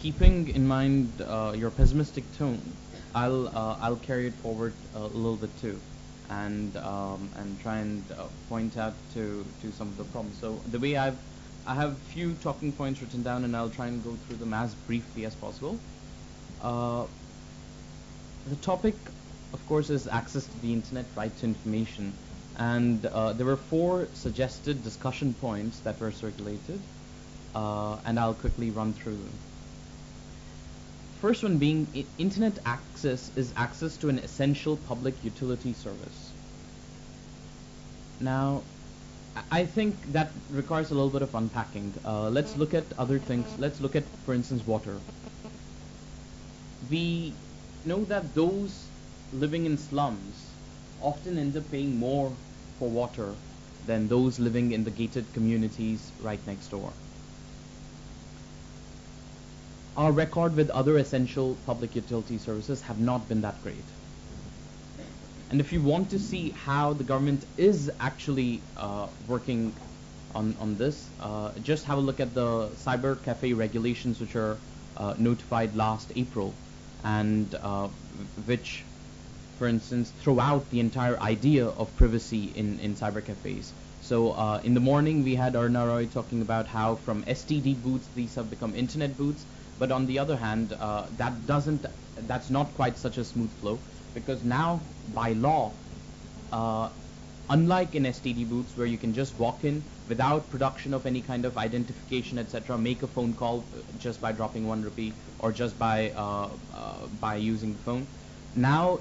keeping in mind your pessimistic tone, I'll carry it forward a little bit too, and try and point out to some of the problems. So the way I have few talking points written down, and I'll try and go through them as briefly as possible. Uh, the topic, of course, is access to the internet, right to information, and there were four suggested discussion points that were circulated, and I'll quickly run through them. First one being internet access is access to an essential public utility service. Now, I think that requires a little bit of unpacking. Let's look at other things. Let's look at, for instance, water. We know that those living in slums often end up paying more for water than those living in the gated communities right next door. Our record with other essential public utility services have not been that great. And if you want to see how the government is actually working on this, just have a look at the Cybercafe Regulations, which are notified last April, and which, for instance, throw out the entire idea of privacy in cybercafes. So in the morning, we had Arna Roy talking about how from STD booths, these have become internet booths. But on the other hand, that's not quite such a smooth flow, because now, by law, unlike in STD booths where you can just walk in without production of any kind of identification, etc., make a phone call just by dropping 1 rupee or just by using the phone, now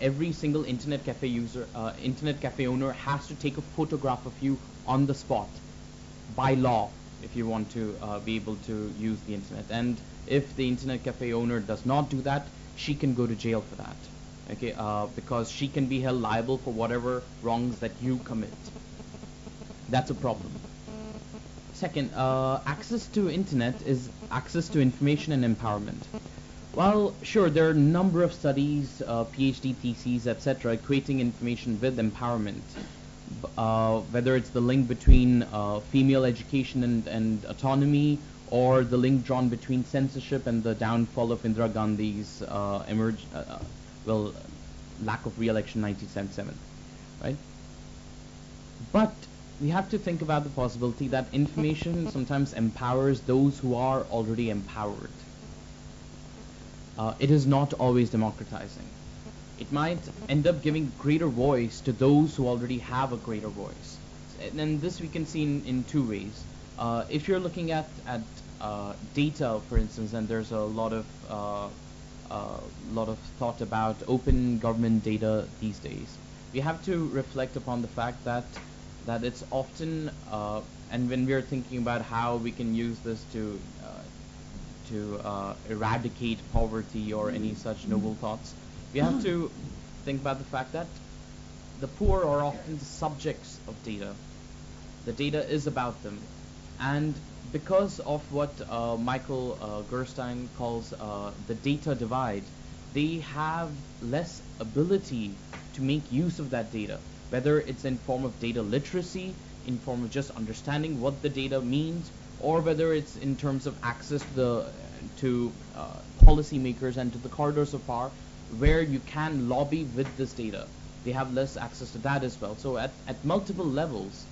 every single internet cafe owner has to take a photograph of you on the spot by law, if you want to be able to use the internet. And if the internet cafe owner does not do that, she can go to jail for that, okay, because she can be held liable for whatever wrongs that you commit. That's a problem. Second, access to internet is access to information and empowerment. Well, sure, there are a number of studies, PhD theses, etc., equating information with empowerment. Whether it's the link between female education and autonomy, or the link drawn between censorship and the downfall of Indira Gandhi's lack of re-election 1977, right? But we have to think about the possibility that information sometimes empowers those who are already empowered. It is not always democratizing. It might end up giving greater voice to those who already have a greater voice. And this we can see in two ways. If you're looking at data, for instance, and there's a lot of thought about open government data these days, we have to reflect upon the fact that it's often, and when we're thinking about how we can use this to eradicate poverty or any such noble thoughts, we have to think about the fact that the poor are often the subjects of data. The data is about them. And because of what Michael Gerstein calls the data divide, they have less ability to make use of that data, whether it's in form of data literacy, in form of just understanding what the data means, or whether it's in terms of access to policymakers and to the corridors of power, where you can lobby with this data. They have less access to that as well. So at multiple levels,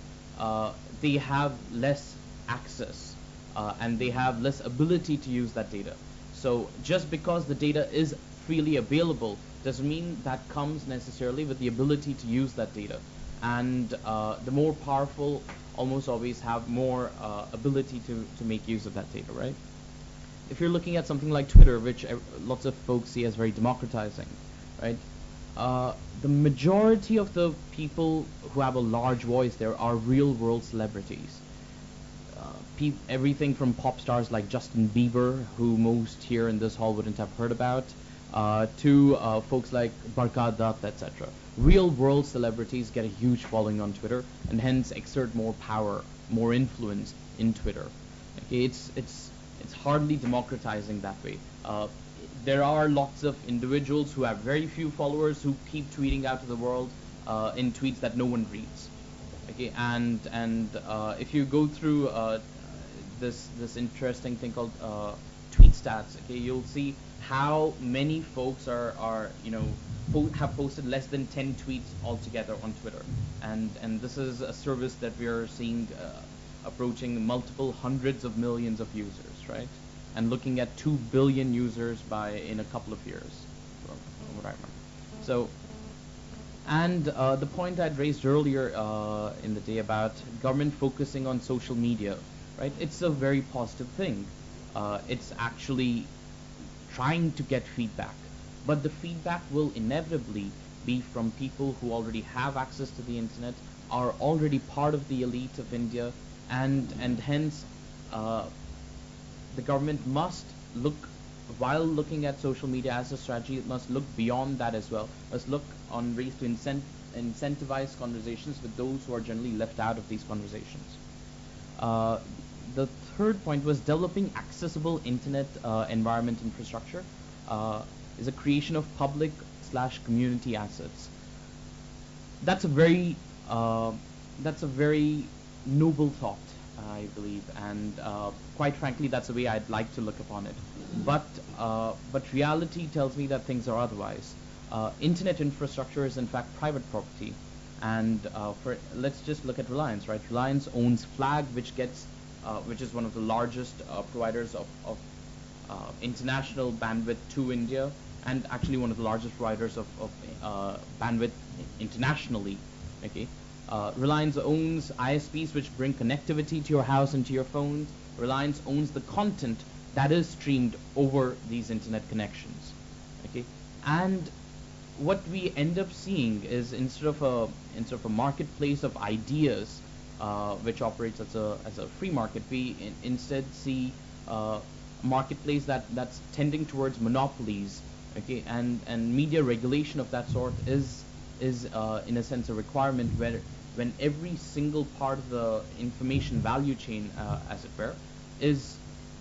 they have less access and they have less ability to use that data. So just because the data is freely available doesn't mean that comes necessarily with the ability to use that data. And the more powerful almost always have more ability to make use of that data, right? If you're looking at something like Twitter, which lots of folks see as very democratizing, right? The majority of the people who have a large voice there are real-world celebrities. Everything from pop stars like Justin Bieber, who most here in this hall wouldn't have heard about, to folks like Barka Dutt, etc. Real-world celebrities get a huge following on Twitter, and hence exert more power, more influence in Twitter. Okay, it's hardly democratizing that way. There are lots of individuals who have very few followers who keep tweeting out to the world in tweets that no one reads. Okay, and if you go through this interesting thing called tweet stats, okay, you'll see how many folks are have posted less than 10 tweets altogether on Twitter, and this is a service that we are seeing approaching multiple hundreds of millions of users, right? And looking at 2 billion users in a couple of years, from what I remember. So, and the point I'd raised earlier in the day about government focusing on social media, right? It's a very positive thing. It's actually trying to get feedback, but the feedback will inevitably be from people who already have access to the internet, are already part of the elite of India, and hence the government must look, while looking at social media as a strategy, it must look beyond that as well. Must look on ways to incentivize conversations with those who are generally left out of these conversations. The third point was developing accessible internet environment infrastructure is a creation of public/community assets. That's a very noble thought, I believe, and quite frankly, that's the way I'd like to look upon it. But reality tells me that things are otherwise. Internet infrastructure is in fact private property, and let's just look at Reliance, right? Reliance owns Flag, which is one of the largest providers of international bandwidth to India, and actually one of the largest providers of bandwidth internationally. Okay. Reliance owns ISPs, which bring connectivity to your house and to your phones. Reliance owns the content that is streamed over these internet connections. Okay, and what we end up seeing is instead of a marketplace of ideas, which operates as a free market, we instead see a marketplace that's tending towards monopolies. Okay, and media regulation of that sort is in a sense a requirement where when every single part of the information value chain, as it were, is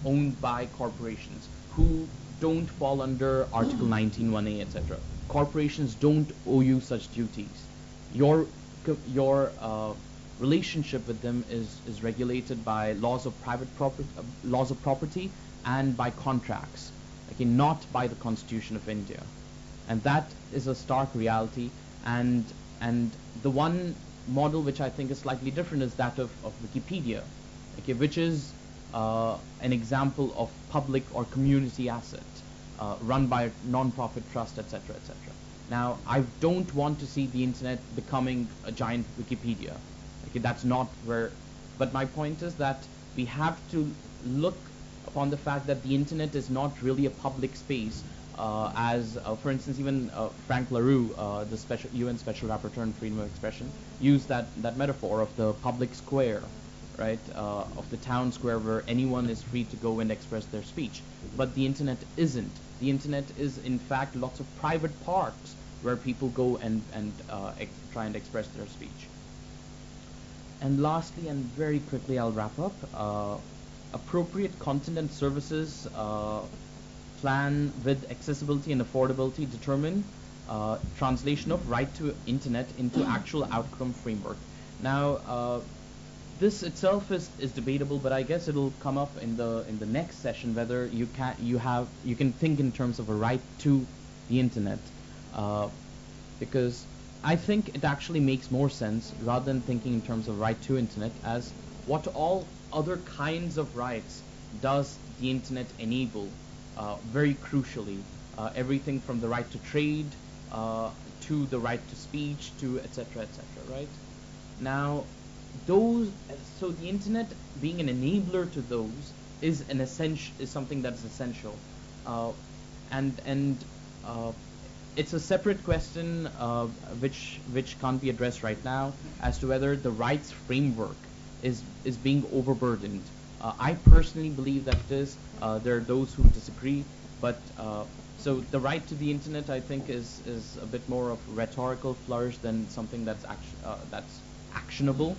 owned by corporations who don't fall under Article 19(1)(a), etc. Corporations don't owe you such duties. Your relationship with them is regulated by laws of property and by contracts, okay, not by the Constitution of India, and that is a stark reality. And the one model which I think is slightly different is that of Wikipedia, okay, which is an example of public or community asset run by a non-profit trust, etc., etc. Now, I don't want to see the internet becoming a giant Wikipedia. Okay, that's not where. But my point is that we have to look upon the fact that the internet is not really a public space, as for instance, even Frank LaRue, the UN Special Rapporteur on Freedom of Expression, used that metaphor of the public square, right, of the town square where anyone is free to go and express their speech. But the internet isn't. The internet is in fact lots of private parks where people go and try and express their speech. And lastly, and very quickly, I'll wrap up. Appropriate content and services plan with accessibility and affordability determine translation of right to internet into actual outcome framework. Now, this itself is debatable, but I guess it'll come up in the next session whether you can think in terms of a right to the internet, because I think it actually makes more sense rather than thinking in terms of right to internet as what all other kinds of rights does the internet enable, very crucially, everything from the right to trade to the right to speech to etc., right? Now, so the internet being an enabler to those is something that's essential, and it's a separate question which can't be addressed right now as to whether the rights framework is being overburdened. I personally believe that it is. There are those who disagree, but so the right to the internet, I think, is a bit more of rhetorical flourish than something that's actionable.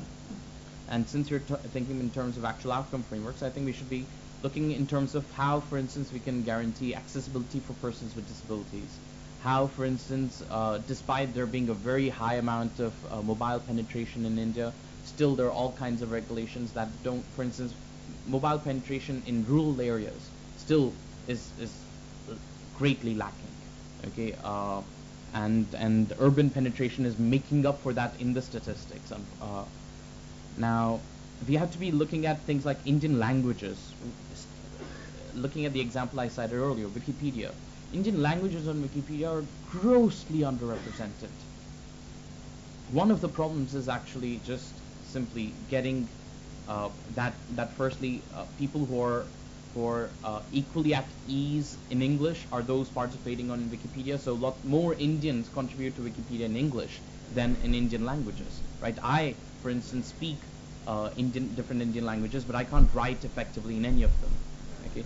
And since you're thinking in terms of actual outcome frameworks, I think we should be looking in terms of how, for instance, we can guarantee accessibility for persons with disabilities. How, for instance, despite there being a very high amount of mobile penetration in India, still there are all kinds of regulations that don't, for instance, mobile penetration in rural areas still is greatly lacking. Okay, and urban penetration is making up for that in the statistics. Now, we have to be looking at things like Indian languages. Looking at the example I cited earlier, Wikipedia. Indian languages on Wikipedia are grossly underrepresented. One of the problems is actually just simply getting that firstly people who are equally at ease in English are those participating on Wikipedia. So a lot more Indians contribute to Wikipedia in English than in Indian languages, right? I, for instance, speak different Indian languages, but I can't write effectively in any of them. Okay.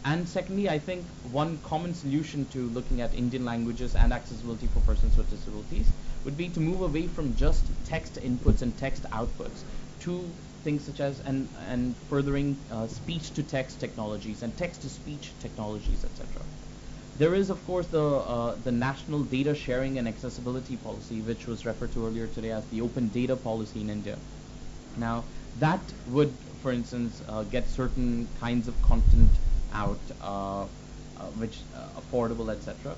And secondly, I think one common solution to looking at Indian languages and accessibility for persons with disabilities would be to move away from just text inputs and text outputs to things such as and furthering speech-to-text technologies and text-to-speech technologies, etc. There is, of course, the National Data Sharing and Accessibility Policy, which was referred to earlier today as the Open Data Policy in India. Now, that would, for instance, get certain kinds of content out, which affordable, etc.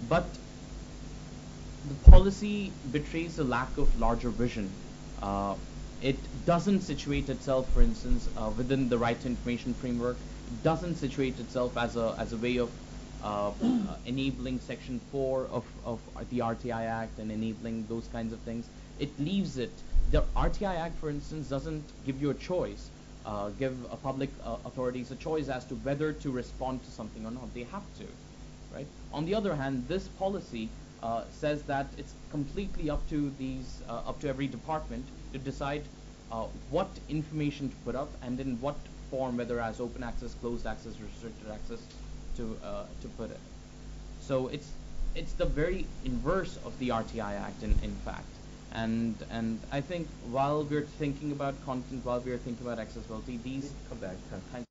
But the policy betrays a lack of larger vision. It doesn't situate itself, for instance, within the right to information framework. It doesn't situate itself as a way of enabling Section 4 of the RTI Act and enabling those kinds of things. It leaves it. The RTI Act, for instance, doesn't give you a choice, give public authorities a choice as to whether to respond to something or not. They have to, right? On the other hand, this policy says that it's completely up to every department to decide what information to put up and in what form, whether as open access, closed access, restricted access, to put it. So it's the very inverse of the RTI Act in fact. And I think while we're thinking about content, while we're thinking about accessibility, these Come back. kinds